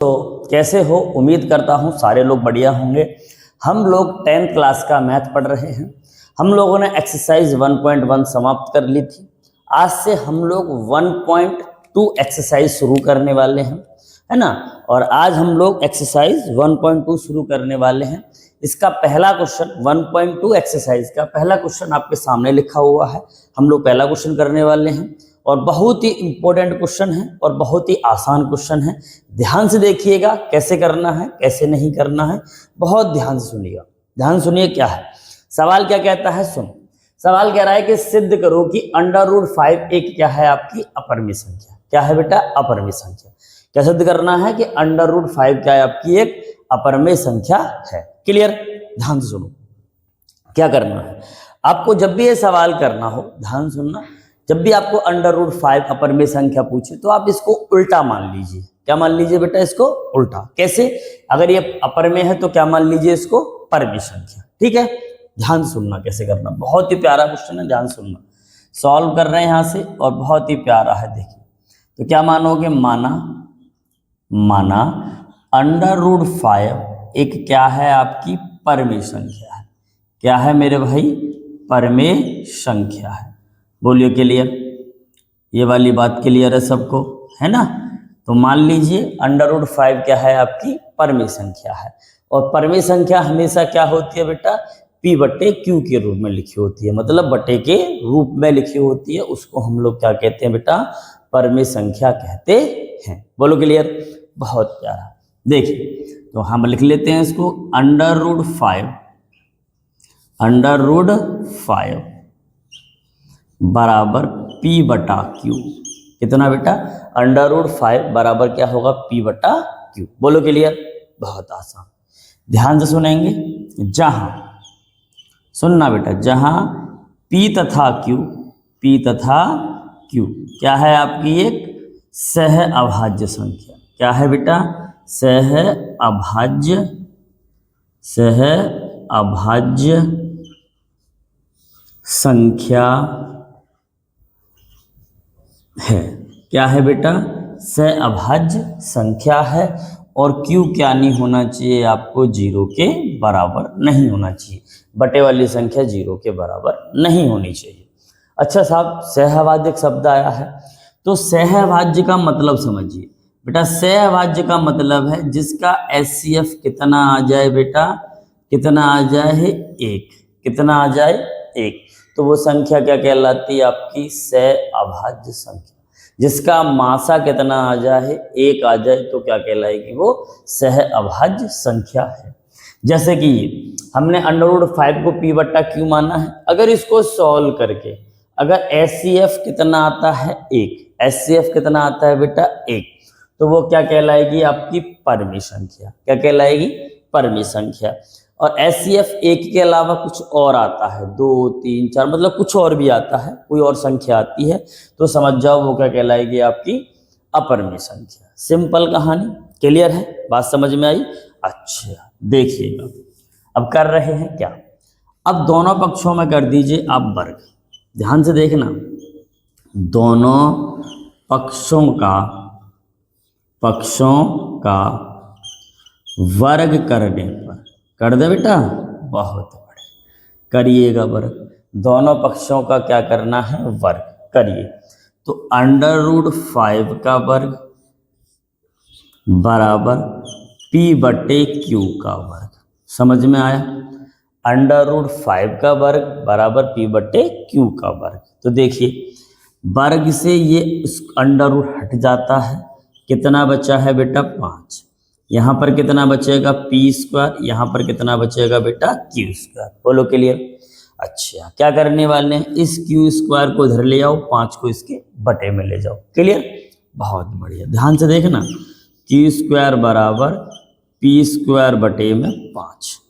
तो कैसे हो? उम्मीद करता हूँ सारे लोग बढ़िया होंगे। हम लोग 10th क्लास का मैथ पढ़ रहे हैं। हम लोगों ने एक्सरसाइज 1.1 समाप्त कर ली थी। आज से हम लोग 1.2 एक्सरसाइज शुरू करने वाले हैं, है ना। और आज हम लोग एक्सरसाइज 1.2 शुरू करने वाले हैं। इसका पहला क्वेश्चन 1.2 एक्सरसाइज का पहला क्वेश्चन आपके सामने लिखा हुआ है। हम लोग पहला क्वेश्चन करने वाले हैं और बहुत ही इंपॉर्टेंट क्वेश्चन है और बहुत ही आसान क्वेश्चन है। ध्यान से देखिएगा कैसे करना है, कैसे नहीं करना है, बहुत ध्यान से सुनिएगा। ध्यान सुनिए क्या है सवाल, क्या कहता है सुनो। सवाल कह रहा है कि सिद्ध करो कि √5 एक क्या है आपकी अपरिमेय संख्या। क्या है बेटा? अपरिमेय संख्या। क्या सिद्ध करना है कि √5 क्या है आपकी एक अपरिमेय संख्या है। क्लियर? ध्यान से सुनो क्या करना है आपको। जब भी ये सवाल करना हो ध्यान सुनना, जब भी आपको √5 अपरिमेय संख्या पूछे तो आप इसको उल्टा मान लीजिए। क्या मान लीजिए बेटा? इसको उल्टा। कैसे? अगर ये अपरिमेय है तो क्या मान लीजिए? इसको परिमेय संख्या। ठीक है, ध्यान सुनना कैसे करना। बहुत ही प्यारा क्वेश्चन है, ध्यान सुनना। सॉल्व कर रहे हैं यहां से और बहुत ही प्यारा है। देखिए तो क्या मानोगे? माना √5 एक क्या है आपकी परिमेय संख्या है। क्या है मेरे भाई? परिमेय संख्या है। बोलिए क्लियर? ये वाली बात क्लियर है सबको, है ना। तो मान लीजिए √5 क्या है आपकी परिमेय संख्या है। और परिमेय संख्या हमेशा क्या होती है बेटा? P/Q के रूप में लिखी होती है, मतलब बटे के रूप में लिखी होती है। उसको हम लोग क्या कहते हैं बेटा? परिमेय संख्या कहते हैं। बोलो क्लियर? बहुत प्यारा। देखिए तो हम लिख लेते हैं इसको √5 बराबर P/Q। कितना बेटा? √5 बराबर क्या होगा? P/Q। बोलो क्लियर? बहुत आसान। ध्यान से सुनेंगे। जहां सुनना बेटा, जहां P तथा Q क्या है आपकी एक सह अभाज्य संख्या। क्या है बेटा? सह अभाज्य संख्या है। क्या है बेटा? सह अभाज्य संख्या है। और Q क्या नहीं होना चाहिए आपको? 0 के बराबर नहीं होना चाहिए। बटे वाली संख्या 0 के बराबर नहीं होनी चाहिए। अच्छा साहब, सहअभाज्य शब्द आया है तो सहअभाज्य का मतलब समझिए बेटा। सहअभाज्य का मतलब है जिसका HCF कितना आ जाए बेटा? कितना आ जाए? 1। कितना आ जाए? 1। तो वो संख्या क्या कहलाती है आपकी? सहअभाज्य संख्या। जिसका मासा कितना आ जाए? 1 आ जाए तो क्या कहलाएगी? वो सहअभाज्य संख्या है। जैसे कि हमने √5 को P/Q माना है। अगर इसको सॉल्व करके अगर HCF कितना आता है? 1। HCF कितना आता है बेटा? 1। तो वो क्या कहलाएगी? आपकी परिमेय संख्या। क्या कहलाएगी? परिमेय संख्या। और HCF 1 के अलावा कुछ और आता है, 2, 3, 4, मतलब कुछ और भी आता है, कोई और संख्या आती है तो समझ जाओ वो क्या कहलाएगी? आपकी अपरिमेय संख्या। सिंपल कहानी। क्लियर है? बात समझ में आई? अच्छा देखिएगा अब कर रहे हैं क्या। अब दोनों पक्षों में कर दीजिए आप वर्ग। ध्यान से देखना, दोनों पक्षों का वर्ग करने पर कर दे बेटा। बहुत बढ़िया, करिएगा वर्ग। दोनों पक्षों का क्या करना है? वर्ग करिए। तो √5 का वर्ग बराबर P/Q का वर्ग। समझ में आया? √5 का वर्ग बराबर P/Q का वर्ग। तो देखिए वर्ग से ये अंडर हट जाता है। कितना बचा है बेटा? 5। यहाँ पर कितना बचेगा? P²। यहाँ पर कितना बचेगा बेटा? Q²। बोलो क्लियर? अच्छा क्या करने वाले हैं? इस Q² को इधर ले आओ, 5 को इसके बटे में ले जाओ। क्लियर? बहुत बढ़िया। ध्यान से देखना, Q² बराबर P² बटे में 5।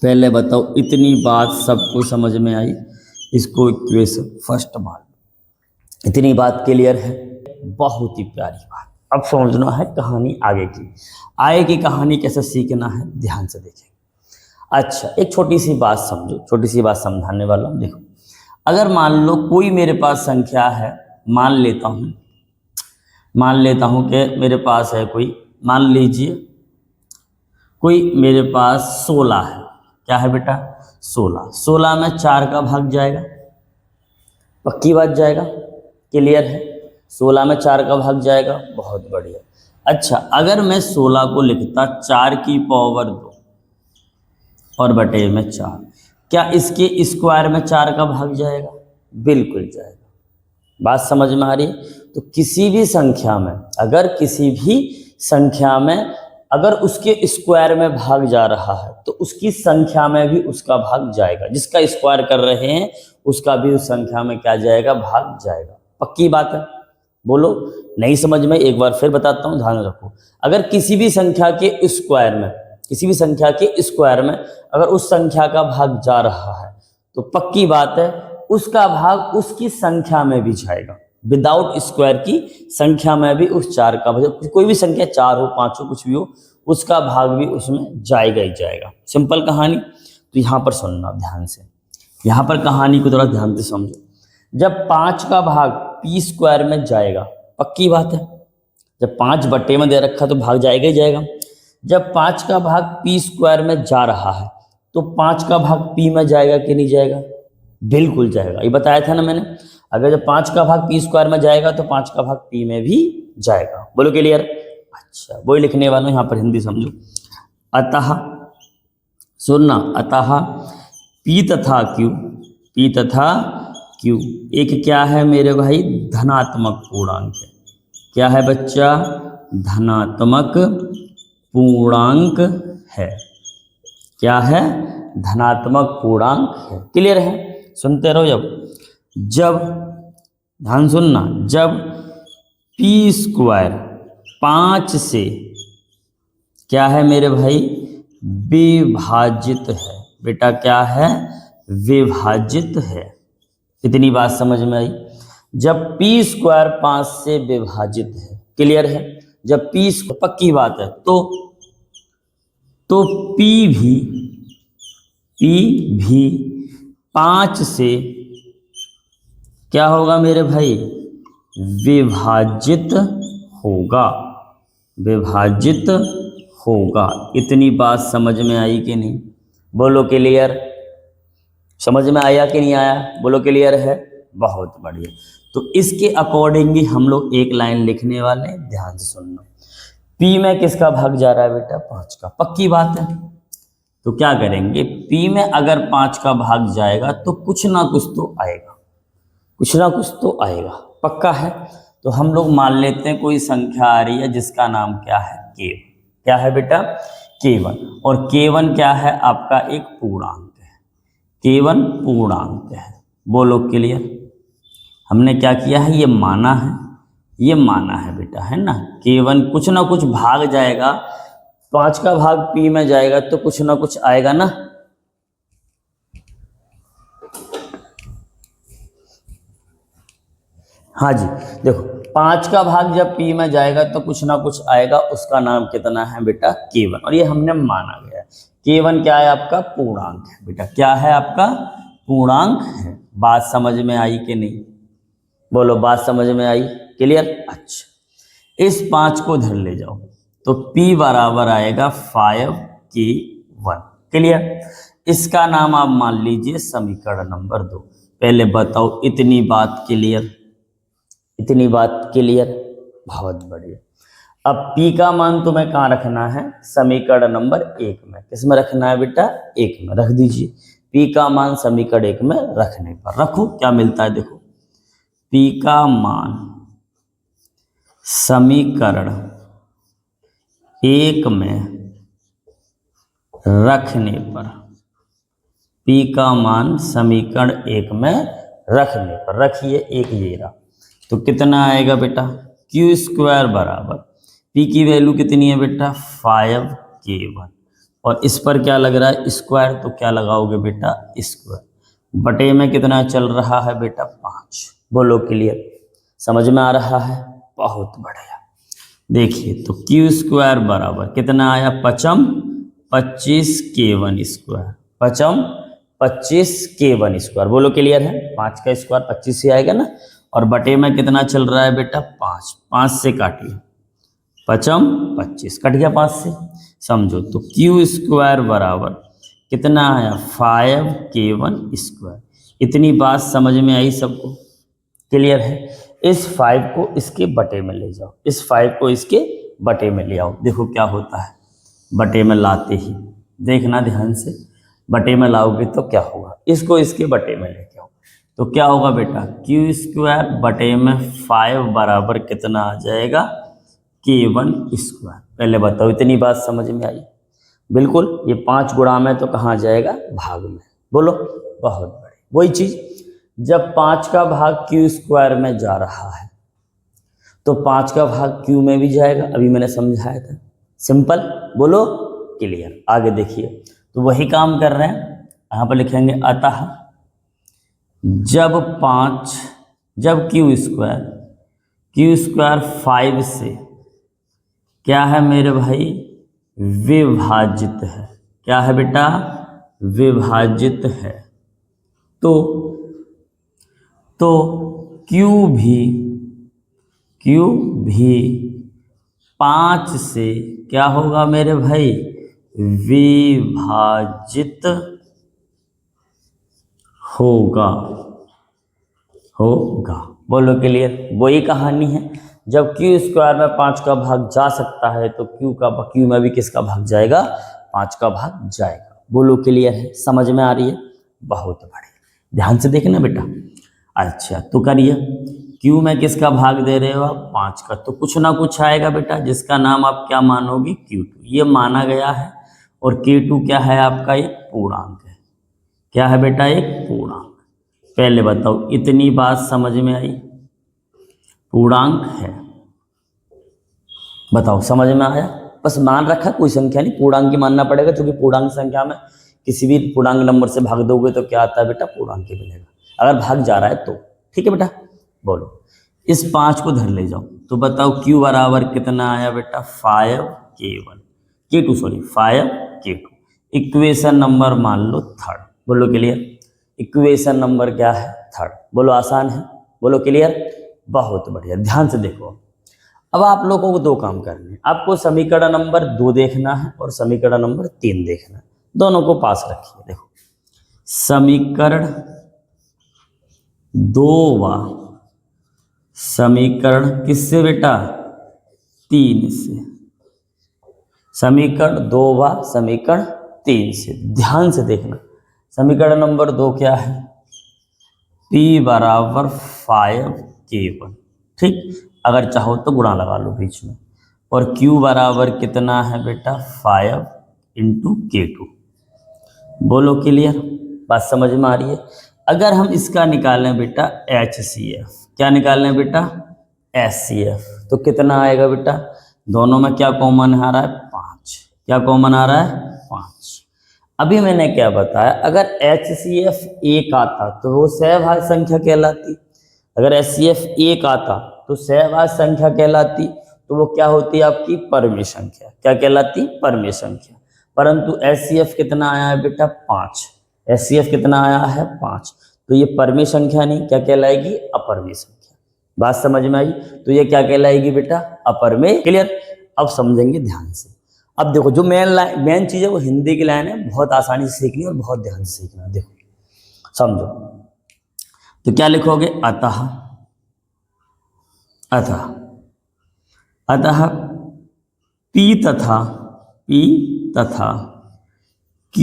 पहले बताओ इतनी बात सबको समझ में आई? इसको इक्वेशन फर्स्ट मान लो। इतनी बात क्लियर है? बहुत ही प्यारी बात। अब समझना है कहानी आगे की कहानी कैसे सीखना है, ध्यान से देखें। अच्छा एक छोटी सी बात समझो, छोटी सी बात समझाने वाला हूँ। देखो अगर मान लो कोई मेरे पास संख्या है, मान लेता हूँ कि मेरे पास है कोई मान लीजिए कोई मेरे पास 16 है। क्या है बेटा? 16। 16 में 4 का भाग जाएगा, पक्की बात जाएगा, क्लियर है? 16 में 4 का भाग जाएगा, बहुत बढ़िया। अच्छा, अगर मैं 16 को लिखता 4 की पावर 2 और बटे में 4, क्या इसके स्क्वायर में 4 का भाग जाएगा? बिल्कुल जाएगा। बात समझ में आ रही है? तो किसी भी संख्या में, अगर किसी भी संख्या में अगर उसके स्क्वायर में भाग जा रहा है तो उसकी संख्या में भी उसका भाग जाएगा। जिसका स्क्वायर कर रहे हैं उसका भी उस संख्या में क्या जाएगा? भाग जाएगा। पक्की बात है? बोलो। नहीं समझ में? एक बार फिर बताता हूँ, ध्यान रखो। अगर किसी भी संख्या के स्क्वायर में, किसी भी संख्या के स्क्वायर में अगर उस संख्या का भाग जा रहा है तो पक्की बात है उसका भाग उसकी संख्या में भी जाएगा। विदाउट स्क्वायर की संख्या में भी उस 4 का भाग, कोई भी संख्या 4 हो, 5 हो, कुछ भी हो, उसका भाग भी उसमें जाएगा ही जाएगा। सिंपल कहानी। तो यहाँ पर सुनना ध्यान से, यहाँ पर कहानी को थोड़ा ध्यान से समझो। जब 5 का भाग पी स्क्वायर में जाएगा, पक्की बात है, जब 5 बटे में दे रखा तो भाग जाएगा ही जाएगा। जब 5 का भाग पी स्क्वायर में जा रहा है तो 5 का भाग पी में जाएगा कि नहीं जाएगा? बिल्कुल जाएगा। ये बताया था ना मैंने, अगर जब 5 का भाग पी स्क्वायर में जाएगा तो 5 का भाग पी में भी जाएगा। बोलो क्लियर? अच्छा, वही लिखने वाला हूं, यहाँ पर हिंदी समझो। अतः, सुनना, अतः पी तथा क्यू, पी तथा क्यू एक क्या है मेरे भाई? धनात्मक पूर्णांक है। क्या है बच्चा? धनात्मक पूर्णांक है। क्या है? धनात्मक पूर्णांक है। क्लियर है? सुनते रहो। जब ध्यान सुनना, जब पी स्क्वायर 5 से क्या है मेरे भाई? विभाजित है। बेटा क्या है? विभाजित है। इतनी बात समझ में आई? जब पी स्क्वायर 5 से विभाजित है, क्लियर है? जब पी, पक्की बात है, तो पी भी 5 से क्या होगा मेरे भाई? विभाजित होगा, विभाजित होगा। इतनी बात समझ में आई कि नहीं? बोलो क्लियर? समझ में आया कि नहीं आया? बोलो क्लियर है? बहुत बढ़िया। तो इसके अकॉर्डिंग ही हम लोग एक लाइन लिखने वाले हैं, ध्यान से सुनना। पी में किसका भाग जा रहा है बेटा? 5 का। पक्की बात है। तो क्या करेंगे? पी में अगर 5 का भाग जाएगा तो कुछ ना कुछ तो आएगा, कुछ ना कुछ तो आएगा। पक्का है? तो हम लोग मान लेते हैं कोई संख्या आ रही है जिसका नाम क्या है? के। क्या है बेटा? K1। और K1 क्या है? आपका एक पूर्णांक है। K1 पूर्णांक है। बोलो क्लियर? हमने क्या किया है? ये माना है, ये माना है बेटा, है ना? K1 कुछ ना कुछ भाग जाएगा, 5 का भाग P में जाएगा तो कुछ ना कुछ आएगा ना। हाँ जी, देखो 5 का भाग जब P में जाएगा तो कुछ ना कुछ आएगा, उसका नाम कितना है बेटा? K1। और ये हमने माना गया है। K1 क्या है? आपका पूर्णांक है बेटा। क्या है? आपका पूर्णांक है। बात समझ में आई कि नहीं? बोलो, बात समझ में आई? क्लियर? अच्छा, इस 5 को धर ले जाओ तो P बराबर आएगा 5K1। क्लियर? इसका नाम आप मान लीजिए समीकरण नंबर 2। पहले बताओ, इतनी बात क्लियर? इतनी बात क्लियर? बहुत बढ़िया। अब P का मान तुम्हें कहाँ रखना है? समीकरण नंबर 1 में। किस में रखना है बेटा? 1 में रख दीजिए। P का मान समीकरण 1 में रखने पर रखो, क्या मिलता है देखो। P का मान समीकरण 1 में रखने पर, P का मान समीकरण 1 में रखने पर, रखिए 1 ये रहा, तो कितना आएगा बेटा? क्यू स्क्वायर बराबर P की वैल्यू कितनी है बेटा? 5K1। और इस पर क्या लग रहा है? स्क्वायर, तो क्या लगाओगे बेटा? स्क्वायर। बटे में कितना चल रहा है बेटा? 5। बोलो क्लियर? समझ में आ रहा है? बहुत बढ़िया। देखिए, तो क्यू स्क्वायर बराबर कितना आया? 25K1 square. 25K1 square. बोलो क्लियर है? 5 का स्क्वायर 25 से आएगा ना। और बटे में कितना चल रहा है बेटा? 5। 5 से काटिए, पचम 25 कट गया 5 से। समझो तो क्यू स्क्वायर बराबर कितना आया 5k1 स्क्वायर। इतनी बात समझ में आई सबको? क्लियर है? इस 5 को इसके बटे में ले जाओ, इस 5 को इसके बटे में ले आओ। देखो क्या होता है बटे में लाते ही, देखना ध्यान से। बटे में लाओगे तो क्या होगा, इसको इसके बटे में लेके आओ तो क्या होगा बेटा, क्यू स्क्वायर बटे में 5 बराबर कितना आ जाएगा k1 स्क्वायर। पहले बताओ इतनी बात समझ में आई? बिल्कुल। ये 5 गुणा में तो कहाँ जाएगा, भाग में। बोलो, बहुत बड़े। वही चीज जब 5 का भाग क्यू स्क्वायर में जा रहा है तो 5 का भाग क्यू में भी जाएगा। अभी मैंने समझाया था, सिंपल। बोलो, क्लियर। आगे देखिए, तो वही काम कर रहे हैं। यहाँ पर लिखेंगे अतः जब क्यू स्क्वायर 5 से क्या है मेरे भाई, विभाजित है। क्या है बेटा, विभाजित है। तो क्यू भी 5 से क्या होगा मेरे भाई, विभाजित होगा। बोलो क्लियर? वही कहानी है, जब क्यू स्क्वायर में 5 का भाग जा सकता है तो क्यू में भी किसका भाग जाएगा, 5 का भाग जाएगा। बोलो क्लियर है? समझ में आ रही है? बहुत बड़े, ध्यान से देखना बेटा। अच्छा तो करिए, क्यू में किसका भाग दे रहे हो आप, 5 का, तो कुछ ना कुछ आएगा बेटा जिसका नाम आप क्या मानोगे, Q2। ये माना गया है। और K2 क्या है आपका, एक पूर्णांक है। क्या है बेटा, एक पूर्णांक। पहले बताओ इतनी बात समझ में आई? पूर्णांक है, बताओ समझ में आया? बस मान रखा, कोई संख्या नहीं, पूर्णांक ही मानना पड़ेगा, क्योंकि पूर्णांक संख्या में किसी भी पूर्णांक नंबर से भाग दोगे तो क्या आता है बेटा, पूर्णांक ही मिलेगा, अगर भाग जा रहा है तो। ठीक है बेटा? बोलो, इस 5 को धर ले जाओ तो बताओ Q बराबर कितना आया बेटा, 5k2। इक्वेशन नंबर मान लो 3rd। बोलो क्लियर? इक्वेशन नंबर क्या है, 3rd। बोलो, आसान है? बोलो क्लियर? बहुत बढ़िया। ध्यान से देखो, अब आप लोगों को 2 काम करने हैं। आपको समीकरण नंबर 2 देखना है और समीकरण नंबर 3 देखना है। दोनों को पास रखिए। देखो, समीकरण 2 व समीकरण किससे बेटा, 3 से। समीकरण 2 व समीकरण 3 से। ध्यान से देखना, समीकरण नंबर 2 क्या है, P बराबर 5k1। ठीक, अगर चाहो तो गुणा लगा लो बीच में। और Q बराबर कितना है बेटा, 5 × k2। बोलो क्लियर? बात समझ में आ रही है? अगर हम इसका निकालें बेटा HCF, क्या निकालें बेटा, HCF, तो कितना आएगा बेटा, दोनों में क्या कॉमन आ रहा है, 5। क्या कॉमन आ रहा है, 5। अभी मैंने क्या बताया, अगर HCF 1 आता तो वो सहभाज्य संख्या कहलाती। अगर HCF 1 आता तो सहभाज्य संख्या कहलाती, तो वो क्या होती, आपकी परमेय संख्या। क्या कहलाती, परमेय संख्या। परंतु HCF कितना आया है बेटा, 5। HCF कितना आया है, 5। तो ये परमेय संख्या नहीं, क्या कहलाएगी, अपरमेय संख्या। बात समझ में आई? तो ये क्या कहलाएगी बेटा, अपरमेय। क्लियर? अब समझेंगे ध्यान से। अब देखो, जो मेन चीज है वो हिंदी की लाइन है, बहुत आसानी से सीखनी और बहुत ध्यान से सीखना। देखो समझो, तो क्या लिखोगे, अतः P तथा Q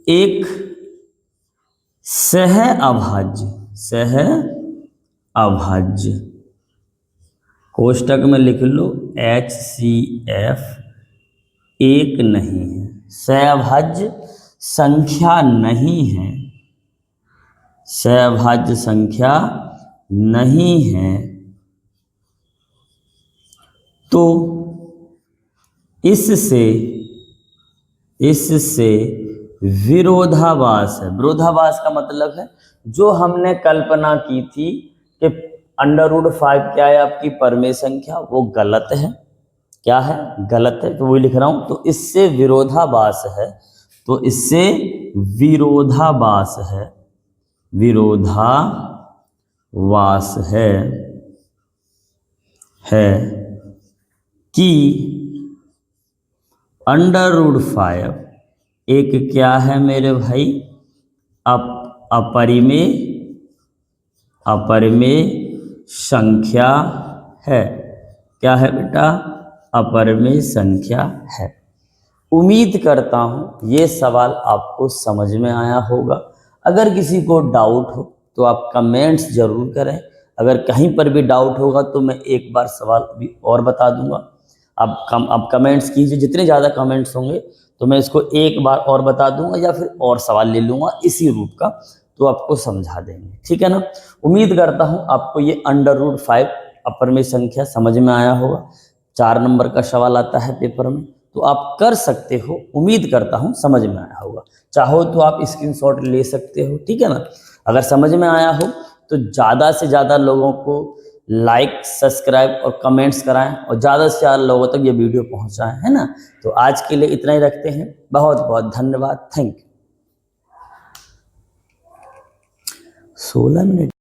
एक सह अभाज्य, कोष्टक में लिख लो HCF एक नहीं है, सहअभाज्य संख्या नहीं है, सहअभाज्य संख्या नहीं है। तो इससे विरोधाभास है। विरोधाभास का मतलब है, जो हमने कल्पना की थी कि √5 क्या है आपकी परमेय संख्या, वो गलत है। क्या है, गलत है। तो वही लिख रहा हूं, तो इससे विरोधाभास है, तो इससे विरोधाभास है कि √5 एक क्या है मेरे भाई, अपरिमेय संख्या है। क्या है बेटा? अपरिमेय संख्या है। उम्मीद करता हूँ ये सवाल आपको समझ में आया होगा। अगर किसी को डाउट हो तो आप कमेंट्स जरूर करें। अगर कहीं पर भी डाउट होगा तो मैं एक बार सवाल भी और बता दूंगा। आप कमेंट्स कीजिए, जितने ज़्यादा कमेंट्स होंगे तो मैं इसको एक बार और बता दूंगा या फिर और सवाल ले लूँगा इसी रूप का, तो आपको समझा देंगे। ठीक है ना? उम्मीद करता हूँ आपको ये √5 अपरिमेय संख्या समझ में आया होगा। 4 नंबर का सवाल आता है पेपर में, तो आप कर सकते हो। उम्मीद करता हूँ समझ में आया होगा। चाहो तो आप स्क्रीनशॉट ले सकते हो। ठीक है ना? अगर समझ में आया हो तो ज़्यादा से ज़्यादा लोगों को लाइक, सब्सक्राइब और कमेंट्स कराएं और ज़्यादा से ज़्यादा लोगों तक ये वीडियो पहुंचाएं, है ना? तो आज के लिए इतना ही रखते हैं। बहुत बहुत धन्यवाद। Thank you. 16 मिनट।